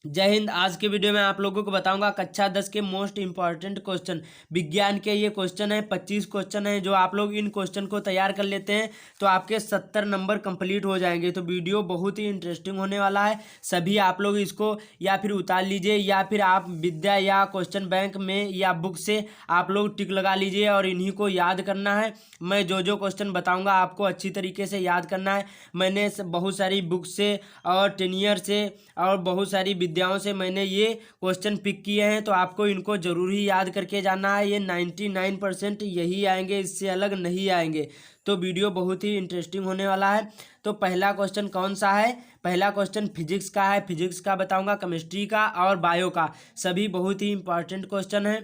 जय हिंद। आज के वीडियो में आप लोगों को बताऊंगा कक्षा 10 के मोस्ट इंपॉर्टेंट क्वेश्चन। विज्ञान के ये क्वेश्चन है, 25 क्वेश्चन है। जो आप लोग इन क्वेश्चन को तैयार कर लेते हैं तो आपके 70 नंबर कंप्लीट हो जाएंगे। तो वीडियो बहुत ही इंटरेस्टिंग होने वाला है। सभी आप लोग इसको या फिर उतार लीजिए या फिर आप विद्या या क्वेश्चन बैंक में या बुक से आप लोग टिक लगा लीजिए और इन्हीं को याद करना है। मैं जो जो क्वेश्चन बताऊंगा आपको अच्छी तरीके से याद करना है। मैंने बहुत सारी बुक से और टेनियर से और बहुत सारी विद्याओं से मैंने ये क्वेश्चन पिक किए हैं, तो आपको इनको जरूर ही याद करके जाना है। ये 99% यही आएंगे, इससे अलग नहीं आएंगे। तो वीडियो बहुत ही इंटरेस्टिंग होने वाला है। तो पहला क्वेश्चन कौन सा है? पहला क्वेश्चन फिजिक्स का है। फिजिक्स का बताऊंगा, केमिस्ट्री का और बायो का, सभी बहुत ही इंपॉर्टेंट क्वेश्चन है।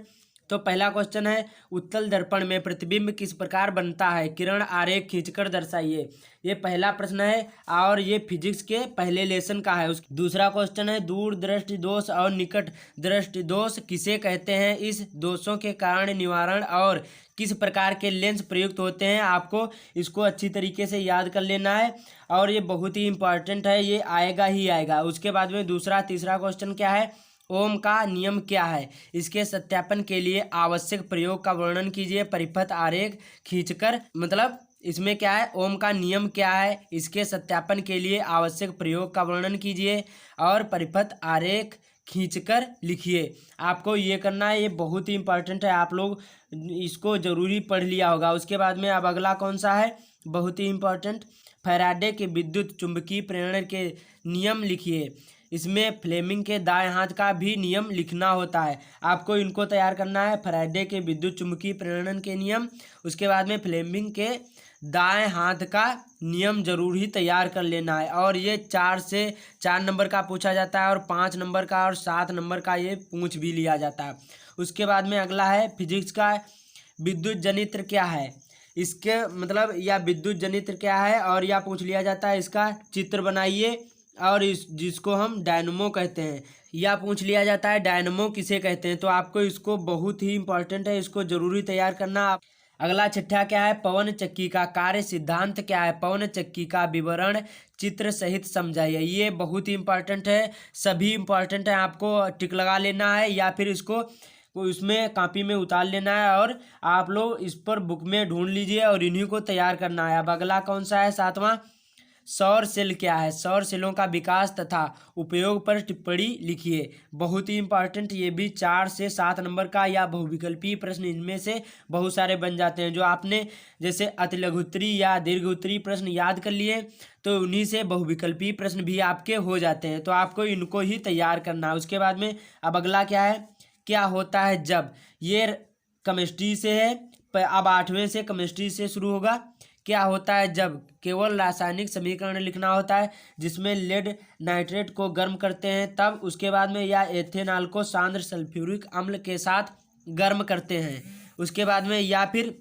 तो पहला क्वेश्चन है, उत्तल दर्पण में प्रतिबिंब किस प्रकार बनता है? किरण आरेख खींचकर दर्शाइए। ये पहला प्रश्न है और ये फिजिक्स के पहले लेसन का है। दूसरा क्वेश्चन है, दूर दृष्टि दोष और निकट दृष्टि दोष किसे कहते हैं? इस दोषों के कारण निवारण और किस प्रकार के लेंस प्रयुक्त होते हैं? आपको इसको अच्छी तरीके से याद कर लेना है और ये बहुत ही इंपॉर्टेंट है, ये आएगा ही आएगा। उसके बाद में दूसरा तीसरा क्वेश्चन क्या है? ओम का नियम क्या है? इसके सत्यापन के लिए आवश्यक प्रयोग का वर्णन कीजिए। परिपथ आरेख खींचकर, मतलब इसमें क्या है, ओम का नियम क्या है, इसके सत्यापन के लिए आवश्यक प्रयोग का वर्णन कीजिए और परिपथ आरेख खींचकर लिखिए। आपको ये करना है, ये बहुत ही इंपॉर्टेंट है, आप लोग इसको जरूरी पढ़ लिया होगा। उसके बाद में अब अगला कौन सा है, बहुत ही इंपॉर्टेंट, फैराडे के विद्युत चुंबकीय प्रेरण के नियम लिखिए। इसमें फ्लेमिंग के दाएं हाथ का भी नियम लिखना होता है। आपको इनको तैयार करना है, फैराडे के विद्युत चुंबकीय प्रेरण के नियम, उसके बाद में फ्लेमिंग के दाएं हाथ का नियम जरूर ही तैयार कर लेना है। और ये 4 नंबर का पूछा जाता है और 5 नंबर का और 7 नंबर का ये पूछ भी लिया जाता है। उसके बाद में अगला है फिजिक्स का, विद्युत जनित्र क्या है? इसके मतलब या विद्युत जनित्र क्या है और या पूछ लिया जाता है इसका चित्र बनाइए, और इस जिसको हम डायनमो कहते हैं, या पूछ लिया जाता है डायनमो किसे कहते हैं। तो आपको इसको बहुत ही इंपॉर्टेंट है, इसको जरूरी तैयार करना। अगला छठा क्या है? पवन चक्की का कार्य सिद्धांत क्या है? पवन चक्की का विवरण चित्र सहित समझाइए। ये बहुत ही इंपॉर्टेंट है, सभी इंपॉर्टेंट है, आपको टिक लगा लेना है या फिर इसको उसमें कॉपी में उतार लेना है और आप लोग इस पर बुक में ढूंढ लीजिए और इन्हीं को तैयार करना है। अब अगला कौन सा है, सातवां, सौर सेल क्या है? सौर सेलों का विकास तथा उपयोग पर टिप्पणी लिखिए। बहुत ही इंपॉर्टेंट, ये भी 4 से 7 नंबर का या बहुविकल्पीय प्रश्न इनमें से बहुत सारे बन जाते हैं। जो आपने जैसे अतिलघुत्तरी या दीर्घोत्तरी प्रश्न याद कर लिए तो उन्हीं से बहुविकल्पीय प्रश्न भी आपके हो जाते हैं। तो आपको इनको ही तैयार करना है। उसके बाद में अब अगला क्या है, क्या होता है जब? ये केमिस्ट्री से है, अब 8वें से केमिस्ट्री से शुरू होगा। क्या होता है जब? केवल रासायनिक समीकरण लिखना होता है, जिसमें लेड नाइट्रेट को गर्म करते हैं तब। उसके बाद में या एथेनॉल को सांद्र सल्फ्यूरिक अम्ल के साथ गर्म करते हैं। उसके बाद में या फिर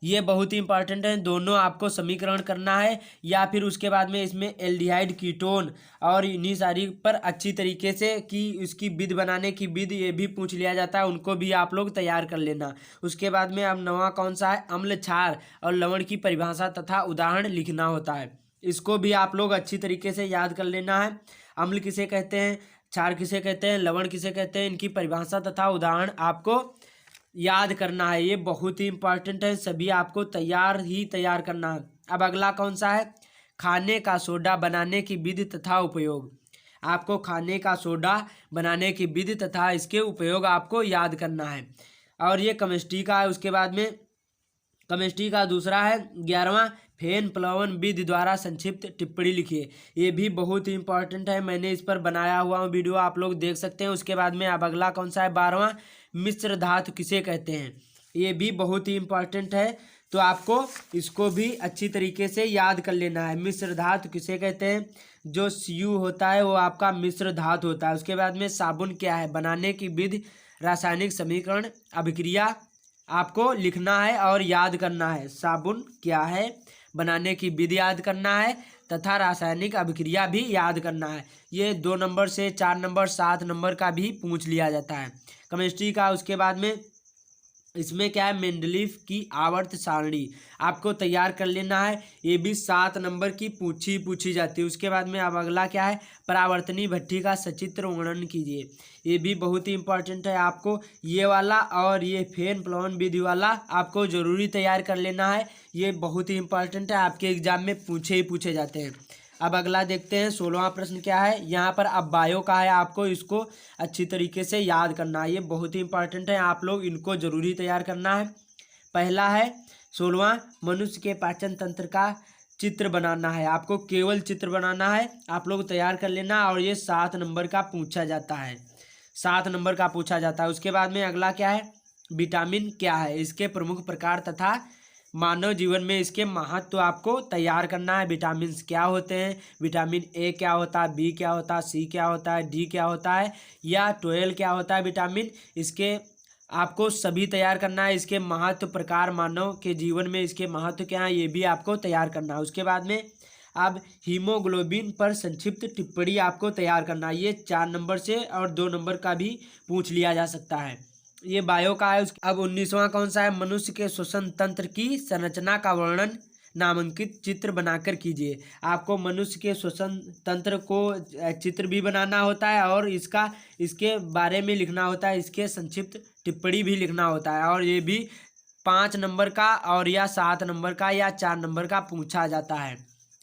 ये बहुत ही इंपॉर्टेंट है, दोनों आपको समीकरण करना है। या फिर उसके बाद में इसमें एल्डिहाइड कीटोन और इन्हीं सारी पर अच्छी तरीके से कि इसकी विधि बनाने की विधि ये भी पूछ लिया जाता है, उनको भी आप लोग तैयार कर लेना। उसके बाद में अब 9वां कौन सा है? अम्ल, क्षार और लवण की परिभाषा तथा उदाहरण लिखना होता है। इसको भी आप लोग अच्छी तरीके से याद कर लेना है। अम्ल किसे कहते हैं, क्षार किसे कहते हैं, लवण किसे कहते हैं, इनकी परिभाषा तथा उदाहरण आपको याद करना है। ये बहुत ही इंपॉर्टेंट है, सभी आपको तैयार करना है। अब अगला कौन सा है? खाने का सोडा बनाने की विधि तथा उपयोग। आपको खाने का सोडा बनाने की विधि तथा इसके उपयोग आपको याद करना है। और ये केमिस्ट्री का है। उसके बाद में केमिस्ट्री का दूसरा है 11वां, फेन प्लवन विधि द्वारा संक्षिप्त टिप्पणी लिखिए। ये भी बहुत ही इंपॉर्टेंट है, मैंने इस पर बनाया हुआ हूँ वीडियो, आप लोग देख सकते हैं। उसके बाद में अब अगला कौन सा है? 12वां, मिश्र धातु किसे कहते हैं? ये भी बहुत ही इंपॉर्टेंट है, तो आपको इसको भी अच्छी तरीके से याद कर लेना है। मिश्र धातु किसे कहते हैं? जो Cu होता है वो आपका मिश्र धातु होता है। उसके बाद में साबुन क्या है? बनाने की विधि, रासायनिक समीकरण, अभिक्रिया आपको लिखना है और याद करना है। साबुन क्या है, बनाने की विधि याद करना है तथा रासायनिक अभिक्रिया भी याद करना है। ये 2 नंबर से 4 नंबर 7 नंबर का भी पूछ लिया जाता है केमिस्ट्री का। उसके बाद में इसमें क्या है, मेंडलीफ की आवर्त सारणी आपको तैयार कर लेना है। ये भी 7 नंबर की पूछी जाती है। उसके बाद में अब अगला क्या है, परावर्तनी भट्ठी का सचित्र वर्णन कीजिए। ये भी बहुत ही इंपॉर्टेंट है, आपको ये वाला और ये फेन प्लवन विधि वाला आपको जरूरी तैयार कर लेना है। ये बहुत ही इंपॉर्टेंट है, आपके एग्जाम में पूछे जाते हैं। अब अगला देखते हैं 16वां प्रश्न क्या है। यहाँ पर अब बायो का है, आपको इसको अच्छी तरीके से याद करना है। ये बहुत ही इंपॉर्टेंट है, आप लोग इनको जरूरी तैयार करना है। पहला है 16वां, मनुष्य के पाचन तंत्र का चित्र बनाना है। आपको केवल चित्र बनाना है, आप लोग तैयार कर लेना। और ये 7 नंबर का पूछा जाता है, 7 नंबर का पूछा जाता है। उसके बाद में अगला क्या है, विटामिन क्या है, इसके प्रमुख प्रकार तथा मानव जीवन में इसके महत्व आपको तैयार करना है। विटामिन क्या होते हैं, विटामिन ए क्या होता है, बी क्या होता है, सी क्या होता है, डी क्या होता है, या 12 क्या होता है विटामिन, इसके आपको सभी तैयार करना है। इसके महत्व, प्रकार, मानव के जीवन में इसके महत्व क्या है, ये भी आपको तैयार करना है। उसके बाद में अब हीमोग्लोबिन पर संक्षिप्त टिप्पणी आपको तैयार करना है। ये 4 नंबर से और 2 नंबर का भी पूछ लिया जा सकता है। ये बायो का है। अब 19वां कौन सा है, मनुष्य के श्वसन तंत्र की संरचना का वर्णन नामांकित चित्र बनाकर कीजिए। आपको मनुष्य के श्वसन तंत्र को चित्र भी बनाना होता है और इसके बारे में लिखना होता है, इसके संक्षिप्त टिप्पणी भी लिखना होता है। और ये भी 5 नंबर का और या 7 नंबर का या 4 नंबर का पूछा जाता है।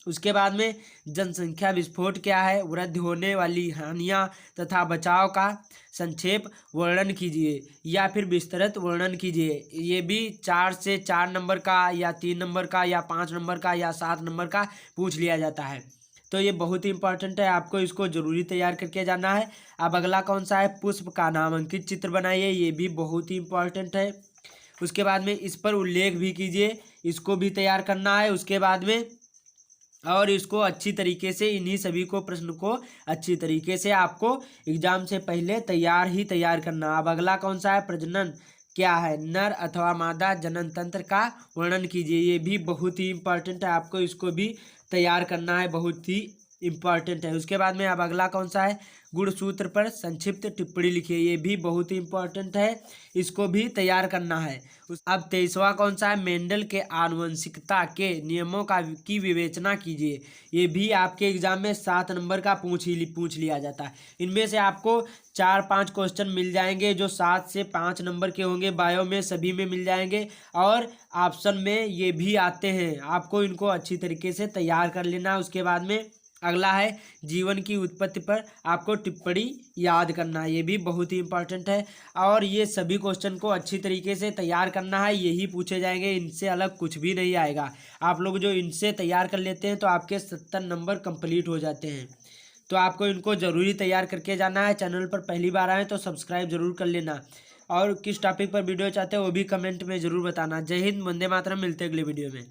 उसके बाद में जनसंख्या विस्फोट क्या है, वृद्धि होने वाली हानियां तथा बचाव का संक्षेप वर्णन कीजिए या फिर विस्तृत वर्णन कीजिए। ये भी 4 से 4 नंबर का या 3 नंबर का या 5 नंबर का या 7 नंबर का पूछ लिया जाता है। तो ये बहुत ही इंपॉर्टेंट है, आपको इसको जरूरी तैयार करके जाना है। अब अगला कौन सा है, पुष्प का नामांकित चित्र बनाइए। ये भी बहुत ही इंपॉर्टेंट है। उसके बाद में इस पर उल्लेख भी कीजिए, इसको भी तैयार करना है। उसके बाद में और इसको अच्छी तरीके से, इन्हीं सभी को प्रश्न को अच्छी तरीके से आपको एग्जाम से पहले तैयार करना। अब अगला कौन सा है, प्रजनन क्या है, नर अथवा मादा जनन तंत्र का वर्णन कीजिए। ये भी बहुत ही इंपॉर्टेंट है, आपको इसको भी तैयार करना है, बहुत ही इंपॉर्टेंट है। उसके बाद में अब अगला कौन सा है, गुणसूत्र पर संक्षिप्त टिप्पणी लिखिए। ये भी बहुत ही इंपॉर्टेंट है, इसको भी तैयार करना है। अब 23वां कौन सा है, मेंडल के आनुवंशिकता के नियमों की विवेचना कीजिए। ये भी आपके एग्जाम में 7 नंबर का पूछ लिया जाता है। इनमें से आपको 4-5 क्वेश्चन मिल जाएंगे जो 7 से 5 नंबर के होंगे, बायो में सभी में मिल जाएंगे और ऑप्शन में ये भी आते हैं। आपको इनको अच्छी तरीके से तैयार कर लेना है। उसके बाद में अगला है जीवन की उत्पत्ति पर आपको टिप्पणी याद करना है। ये भी बहुत ही इंपॉर्टेंट है और ये सभी क्वेश्चन को अच्छी तरीके से तैयार करना है, यही पूछे जाएंगे, इनसे अलग कुछ भी नहीं आएगा। आप लोग जो इनसे तैयार कर लेते हैं तो आपके 70 नंबर कंप्लीट हो जाते हैं। तो आपको इनको ज़रूरी तैयार करके जाना है। चैनल पर पहली बार आए तो सब्सक्राइब जरूर कर लेना और किस टॉपिक पर वीडियो चाहते हैं वो भी कमेंट में ज़रूर बताना। जय हिंद, वंदे मातरम। मिलते हैं अगले वीडियो में।